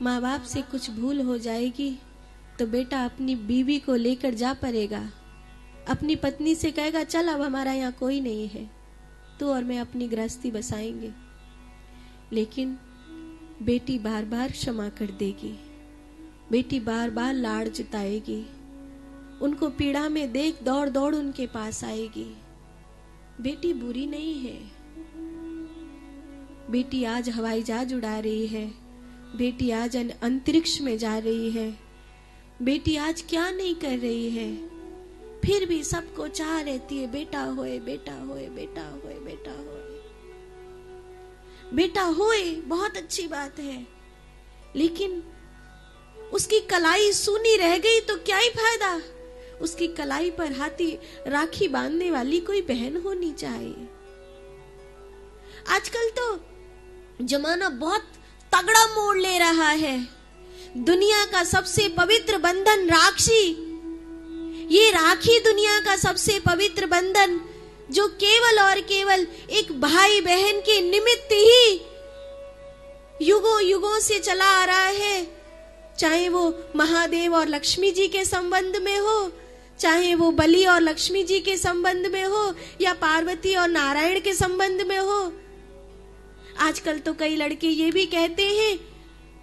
माँ बाप से कुछ भूल हो जाएगी तो बेटा अपनी बीवी को लेकर जा पड़ेगा, अपनी पत्नी से कहेगा चल अब हमारा यहाँ कोई नहीं है, तू और मैं अपनी गृहस्थी बसाएंगे। लेकिन बेटी बार बार क्षमा कर देगी, बेटी बार बार लाड़ जताएगी, उनको पीड़ा में देख दौड़ दौड़ उनके पास आएगी। बेटी बुरी नहीं है। बेटी आज हवाई जहाज उड़ा रही है, बेटी आज अंतरिक्ष में जा रही है, बेटी आज क्या नहीं कर रही है, फिर भी सबको चाह रहती है बेटा होए बेटा होए बेटा होए बेटा होए बेटा होए। बहुत अच्छी बात है, लेकिन उसकी कलाई सूनी रह गई तो क्या ही फायदा। उसकी कलाई पर हाथी राखी बांधने वाली कोई बहन होनी चाहिए। आजकल तो जमाना बहुत तगड़ा मोड़ ले रहा है। दुनिया का सबसे पवित्र बंधन राखी, ये राखी दुनिया का सबसे पवित्र बंधन जो केवल और केवल एक भाई बहन के निमित्त ही युगों युगों से चला आ रहा है। चाहे वो महादेव और लक्ष्मी जी के संबंध में हो, चाहे वो बलि और लक्ष्मी जी के संबंध में हो, या पार्वती और नारायण के संबंध में हो। आजकल तो कई लड़के ये भी कहते हैं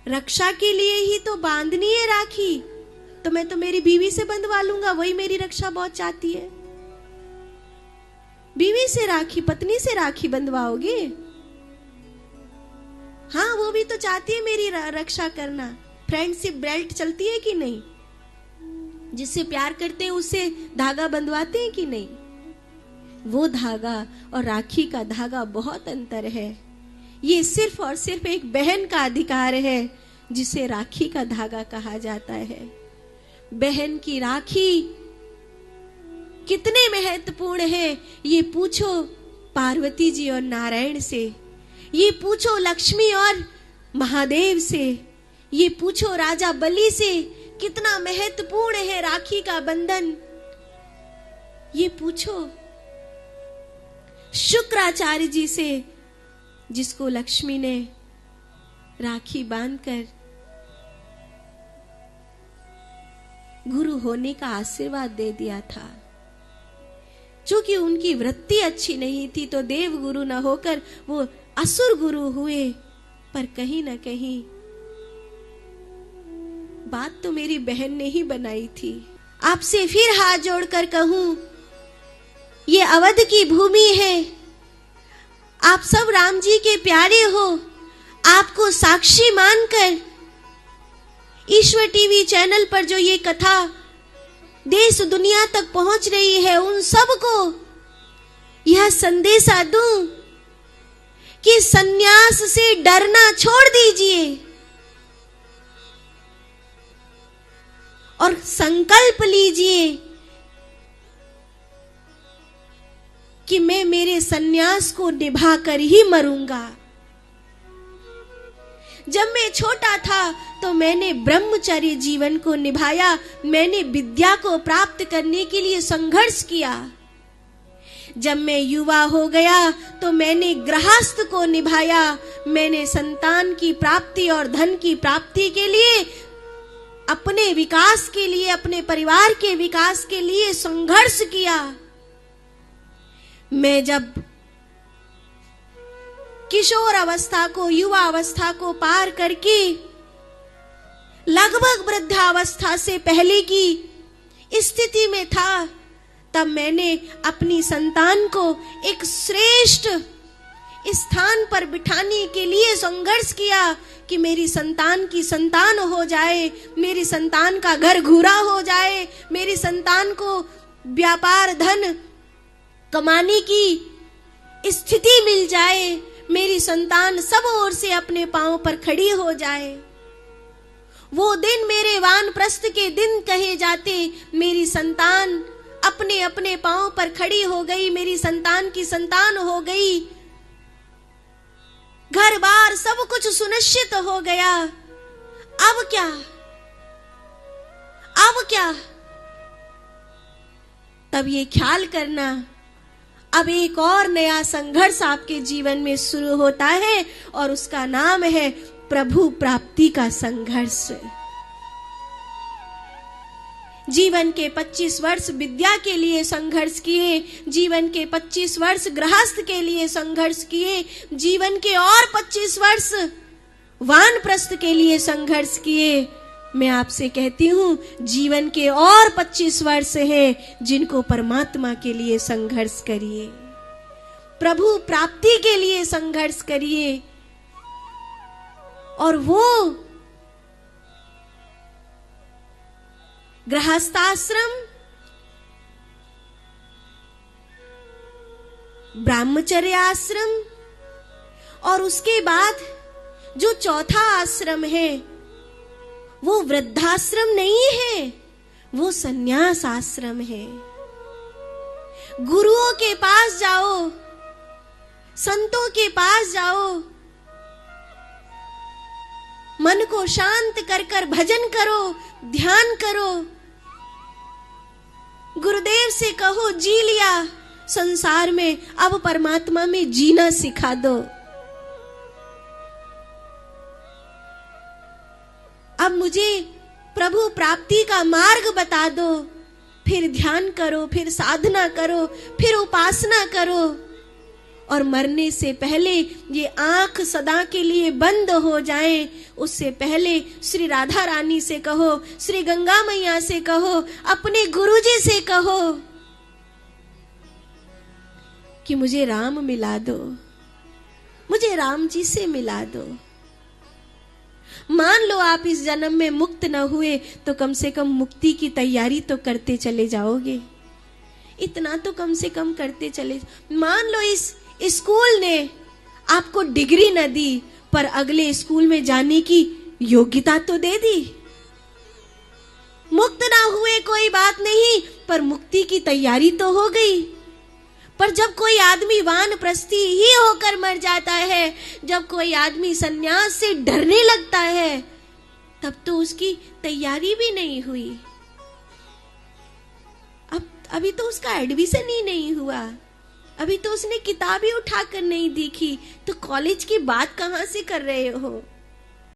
रक्षा के लिए ही तो बांधनी है राखी, तो मैं तो मेरी बीवी से बंधवा लूंगा, वही मेरी रक्षा बहुत चाहती है। बीवी से राखी, पत्नी से राखी बंधवाओगे? हाँ, वो भी तो चाहती है मेरी रक्षा करना। फ्रेंडशिप बेल्ट चलती है कि नहीं? जिससे प्यार करते हैं उससे धागा बंधवाते हैं कि नहीं? वो धागा और राखी का धागा बहुत अंतर है। ये सिर्फ और सिर्फ एक बहन का अधिकार है जिसे राखी का धागा कहा जाता है। बहन की राखी कितने महत्वपूर्ण है ये पूछो पार्वती जी और नारायण से, ये पूछो लक्ष्मी और महादेव से, ये पूछो राजा बलि से कितना महत्वपूर्ण है राखी का बंधन। ये पूछो शुक्राचार्य जी से जिसको लक्ष्मी ने राखी बांधकर गुरु होने का आशीर्वाद दे दिया था। चूंकि उनकी वृत्ति अच्छी नहीं थी तो देव गुरु न होकर वो असुर गुरु हुए। पर कहीं ना कहीं बात तो मेरी बहन ने ही बनाई थी। आपसे फिर हाथ जोड़कर कहूं, ये अवध की भूमि है, आप सब राम जी के प्यारे हो। आपको साक्षी मानकर ईश्वर टीवी चैनल पर जो ये कथा देश दुनिया तक पहुंच रही है, उन सबको यह संदेशा दूं कि सन्यास से डरना छोड़ दीजिए और संकल्प लीजिए कि मैं मेरे सन्यास को निभाकर ही मरूंगा। जब मैं छोटा था तो मैंने ब्रह्मचर्य जीवन को निभाया, मैंने विद्या को प्राप्त करने के लिए संघर्ष किया। जब मैं युवा हो गया तो मैंने गृहस्थ को निभाया, मैंने संतान की प्राप्ति और धन की प्राप्ति के लिए, अपने विकास के लिए, अपने परिवार के विकास के लिए संघर्ष किया। मैं जब किशोर अवस्था को, युवा अवस्था को पार करके लगभग वृद्धावस्था से पहले की स्थिति में था, तब मैंने अपनी संतान को एक श्रेष्ठ स्थान पर बिठाने के लिए संघर्ष किया कि मेरी संतान की संतान हो जाए, मेरी संतान का घर घूरा हो जाए, मेरी संतान को व्यापार धन कमाने की स्थिति मिल जाए, मेरी संतान सब ओर से अपने पांव पर खड़ी हो जाए। वो दिन मेरे वानप्रस्थ के दिन कहे जाते। मेरी संतान अपने अपने पांव पर खड़ी हो गई, मेरी संतान की संतान हो गई, घर बार सब कुछ सुनिश्चित हो गया। अब क्या? अब क्या? तब ये ख्याल करना, अब एक और नया संघर्ष आपके जीवन में शुरू होता है और उसका नाम है प्रभु प्राप्ति का संघर्ष। जीवन के 25 वर्ष विद्या के लिए संघर्ष किए, जीवन के 25 वर्ष गृहस्थ के लिए संघर्ष किए, जीवन के और 25 वर्ष वानप्रस्थ के लिए संघर्ष किए। मैं आपसे कहती हूँ, जीवन के और 25 वर्ष हैं जिनको परमात्मा के लिए संघर्ष करिए, प्रभु प्राप्ति के लिए संघर्ष करिए। और वो गृहस्थाश्रम, ब्रह्मचर्य आश्रम और उसके बाद जो चौथा आश्रम है वो वृद्धाश्रम नहीं है, वो संन्यास आश्रम है। गुरुओं के पास जाओ, संतों के पास जाओ, मन को शांत कर कर भजन करो, ध्यान करो, गुरुदेव से कहो जी लिया संसार में, अब परमात्मा में जीना सिखा दो। अब मुझे प्रभु प्राप्ति का मार्ग बता दो। फिर ध्यान करो, फिर साधना करो, फिर उपासना करो। और मरने से पहले ये आंख सदा के लिए बंद हो जाए, उससे पहले श्री राधा रानी से कहो, श्री गंगा मैया से कहो, अपने गुरुजी से कहो कि मुझे राम मिला दो, मुझे राम जी से मिला दो। मान लो आप इस जन्म में मुक्त न हुए तो कम से कम मुक्ति की तैयारी तो करते चले जाओगे, इतना तो कम से कम करते चले। मान लो इस स्कूल ने आपको डिग्री न दी पर अगले स्कूल में जाने की योग्यता तो दे दी। मुक्त ना हुए कोई बात नहीं, पर मुक्ति की तैयारी तो हो गई। पर जब कोई आदमी वानप्रस्थी ही होकर मर जाता है, जब कोई आदमी सन्यास से डरने लगता है, तब तो उसकी तैयारी भी नहीं हुई। अभी तो उसका एडमिशन ही नहीं हुआ, अभी तो उसने किताब ही उठाकर नहीं देखी, तो कॉलेज की बात कहां से कर रहे हो।